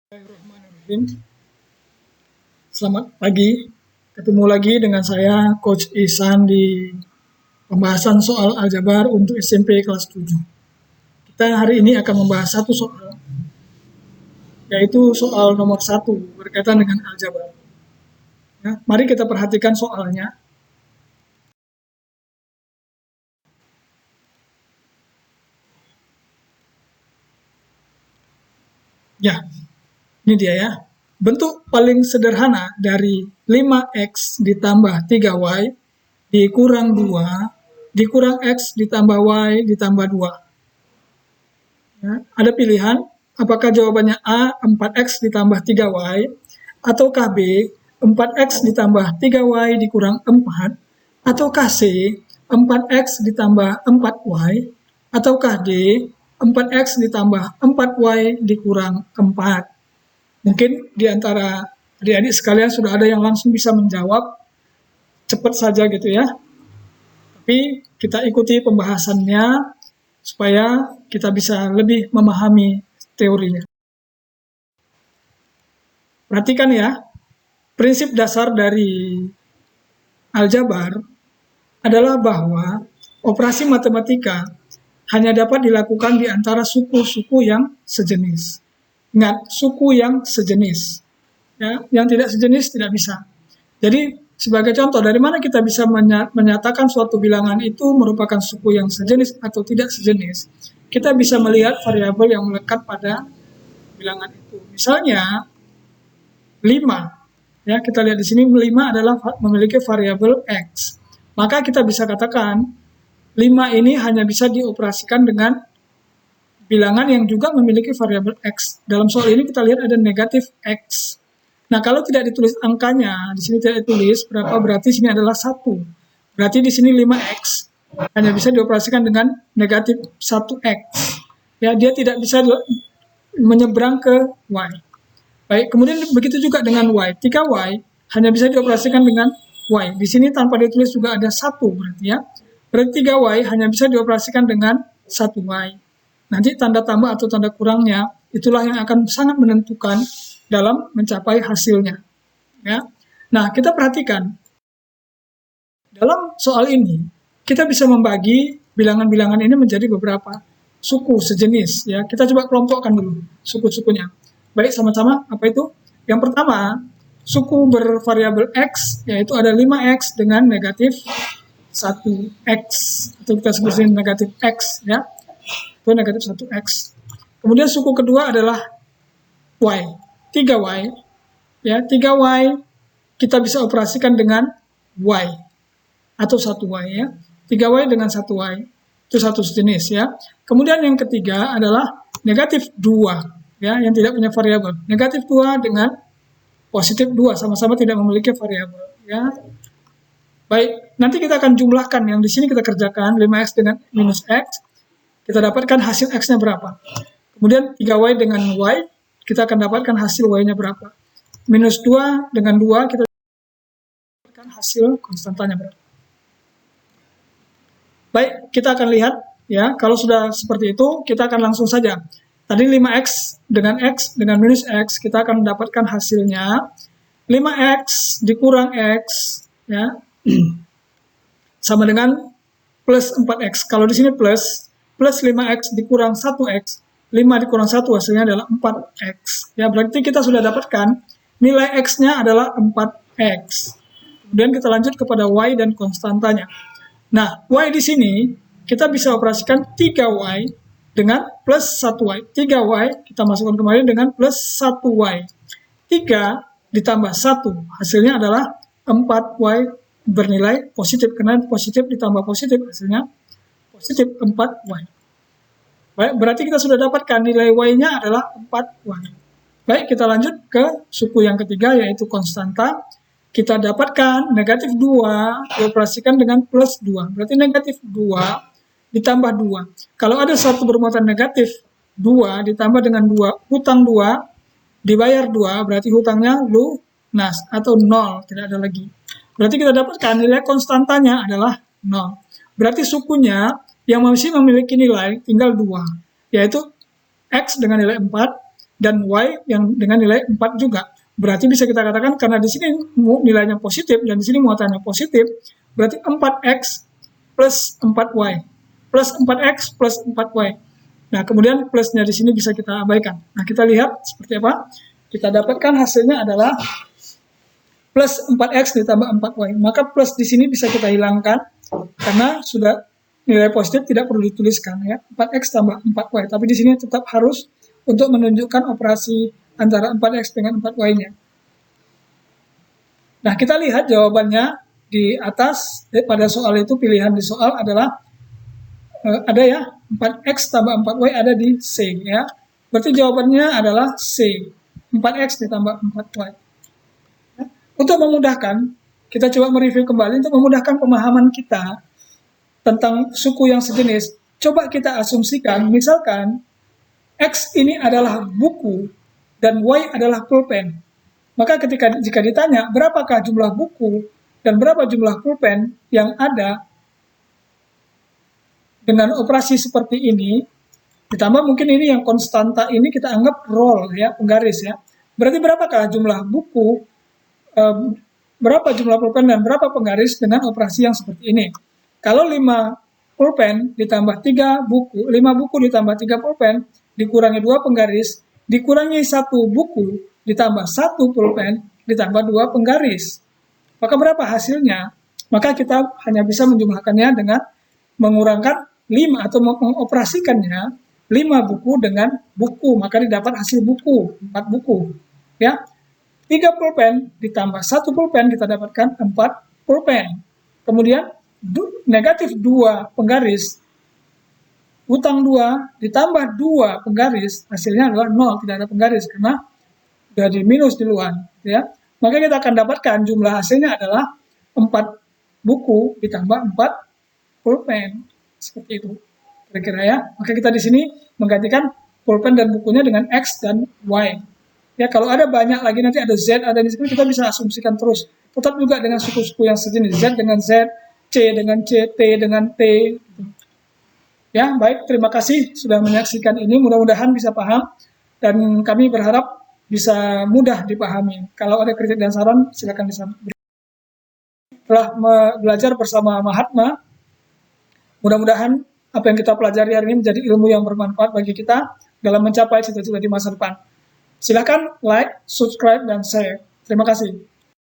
Bismillahirrahmanirrahim. Selamat pagi, ketemu lagi dengan saya Coach Ihsan di pembahasan soal aljabar untuk SMP kelas 7. Kita hari ini akan membahas satu soal, yaitu soal nomor 1 berkaitan dengan aljabar. Ya, mari kita perhatikan soalnya. Ya, ini dia ya. Bentuk paling sederhana dari 5x ditambah 3y dikurang 2 dikurang x ditambah y ditambah 2. Ya, ada pilihan, apakah jawabannya A 4x ditambah 3y, ataukah B 4x ditambah 3y dikurang 4, ataukah C 4x ditambah 4y, ataukah D 4x ditambah 4y dikurang 4. Mungkin di antara adik-adik sekalian sudah ada yang langsung bisa menjawab, cepat saja gitu ya. Tapi kita ikuti pembahasannya supaya kita bisa lebih memahami teorinya. Perhatikan ya, prinsip dasar dari aljabar adalah bahwa operasi matematika hanya dapat dilakukan di antara suku-suku yang sejenis. Ingat, suku yang sejenis. Ya, yang tidak sejenis tidak bisa. Jadi, sebagai contoh, dari mana kita bisa menyatakan suatu bilangan itu merupakan suku yang sejenis atau tidak sejenis? Kita bisa melihat variabel yang melekat pada bilangan itu. Misalnya, 5. Ya, kita lihat di sini 5 adalah memiliki variabel X. Maka kita bisa katakan 5 ini hanya bisa dioperasikan dengan bilangan yang juga memiliki variabel X. Dalam soal ini kita lihat ada negatif X. Nah, kalau tidak ditulis angkanya, di sini tidak ditulis berapa, berarti sini adalah 1. Berarti di sini 5X hanya bisa dioperasikan dengan negatif 1X. Ya, dia tidak bisa menyeberang ke Y. Baik, kemudian begitu juga dengan Y. 3Y hanya bisa dioperasikan dengan Y. Di sini tanpa ditulis juga ada 1 berarti ya. Berarti 3Y hanya bisa dioperasikan dengan 1Y. Nanti tanda tambah atau tanda kurangnya itulah yang akan sangat menentukan dalam mencapai hasilnya. Ya. Nah, kita perhatikan dalam soal ini kita bisa membagi bilangan-bilangan ini menjadi beberapa suku sejenis. Ya, kita coba kelompokkan dulu suku-sukunya. Baik, sama-sama. Apa itu? Yang pertama, suku bervariabel X, yaitu ada 5X dengan negatif 1X. Atau kita sebutin negatif X. Ya. Itu negatif 1X. Kemudian suku kedua adalah Y. 3Y. Ya, 3Y kita bisa operasikan dengan Y. Atau 1Y ya. 3Y dengan 1Y. Itu satu jenis ya. Kemudian yang ketiga adalah negatif 2. Ya, yang tidak punya variabel. Negatif 2 dengan positif 2. Sama-sama tidak memiliki variabel. Ya. Baik, nanti kita akan jumlahkan. Yang di sini kita kerjakan 5X dengan minus X. Kita dapatkan hasil X-nya berapa. Kemudian 3Y dengan Y, kita akan dapatkan hasil Y-nya berapa. Minus 2 dengan 2, kita dapatkan hasil konstantanya berapa. Baik, kita akan lihat, ya, kalau sudah seperti itu, kita akan langsung saja. Tadi 5X dengan minus X, kita akan mendapatkan hasilnya 5X dikurang X, ya, sama dengan plus 4X. Kalau di sini plus 5X dikurang 1X, 5 dikurang 1 hasilnya adalah 4X. Ya, berarti kita sudah dapatkan nilai X-nya adalah 4X. Kemudian kita lanjut kepada Y dan konstantanya. Nah, Y di sini kita bisa operasikan 3Y dengan plus 1Y. 3Y kita masukkan kembali dengan plus 1Y. 3 ditambah 1 hasilnya adalah 4Y bernilai positif. Karena positif ditambah positif hasilnya positif 4Y. Baik, berarti kita sudah dapatkan nilai Y-nya adalah 4Y. Baik, kita lanjut ke suku yang ketiga, yaitu konstanta. Kita dapatkan negatif 2 dioperasikan dengan plus 2. Berarti negatif 2 ditambah 2. Kalau ada satu bermuatan negatif 2 ditambah dengan 2, hutang 2, dibayar 2, berarti hutangnya lunas atau 0, tidak ada lagi. Berarti kita dapatkan nilai konstantanya adalah 0. Berarti sukunya yang masih memiliki nilai tinggal 2, yaitu X dengan nilai 4 dan Y yang dengan nilai 4 juga. Berarti bisa kita katakan karena di sini nilainya positif dan di sini muatannya positif, berarti 4X plus 4Y. Plus 4X plus 4Y. Nah, kemudian plusnya di sini bisa kita abaikan. Nah, kita lihat seperti apa. Kita dapatkan hasilnya adalah plus 4X ditambah 4Y. Maka plus di sini bisa kita hilangkan karena sudah nilai positif tidak perlu dituliskan ya. 4X tambah 4Y. Tapi di sini tetap harus untuk menunjukkan operasi antara 4X dengan 4Y-nya. Nah, kita lihat jawabannya di atas. Pada soal itu pilihan di soal adalah ada ya, 4X tambah 4Y ada di C ya. Berarti jawabannya adalah C. 4X ditambah 4Y. Untuk memudahkan, kita coba mereview kembali untuk memudahkan pemahaman kita tentang suku yang sejenis. Coba kita asumsikan, misalkan X ini adalah buku dan Y adalah pulpen. Maka jika ditanya berapakah jumlah buku dan berapa jumlah pulpen yang ada dengan operasi seperti ini, ditambah mungkin ini yang konstanta ini kita anggap roll ya, penggaris ya. Berarti berapakah jumlah buku, berapa jumlah pulpen dan berapa penggaris dengan operasi yang seperti ini. Kalau 5 pulpen ditambah 3 buku, 5 buku ditambah 3 pulpen, dikurangi 2 penggaris, dikurangi 1 buku, ditambah 1 pulpen, ditambah 2 penggaris. Maka berapa hasilnya? Maka kita hanya bisa menjumlahkannya dengan mengurangkan 5 atau mengoperasikannya 5 buku dengan buku, maka didapat hasil buku, 4 buku. Ya. 3 pulpen ditambah 1 pulpen kita dapatkan 4 pulpen. Kemudian negatif 2 penggaris, utang 2 ditambah 2 penggaris, hasilnya adalah 0, tidak ada penggaris karena sudah di minus di luar. Ya. Maka kita akan dapatkan jumlah hasilnya adalah 4 buku ditambah 4 pulpen. Seperti itu. Kira-kira ya. Maka kita di sini menggantikan pulpen dan bukunya dengan X dan Y. Ya, kalau ada banyak lagi nanti ada Z, ada di sini kita bisa asumsikan terus. Tetap juga dengan suku-suku yang sejenis, Z dengan Z, C dengan C, T dengan T. Ya, baik, terima kasih sudah menyaksikan ini. Mudah-mudahan bisa paham dan kami berharap bisa mudah dipahami. Kalau ada kritik dan saran, silakan disampaikan. Telah belajar bersama Mahatma. Mudah-mudahan apa yang kita pelajari hari ini menjadi ilmu yang bermanfaat bagi kita dalam mencapai cita-cita di masa depan. Silakan like, subscribe, dan share. Terima kasih.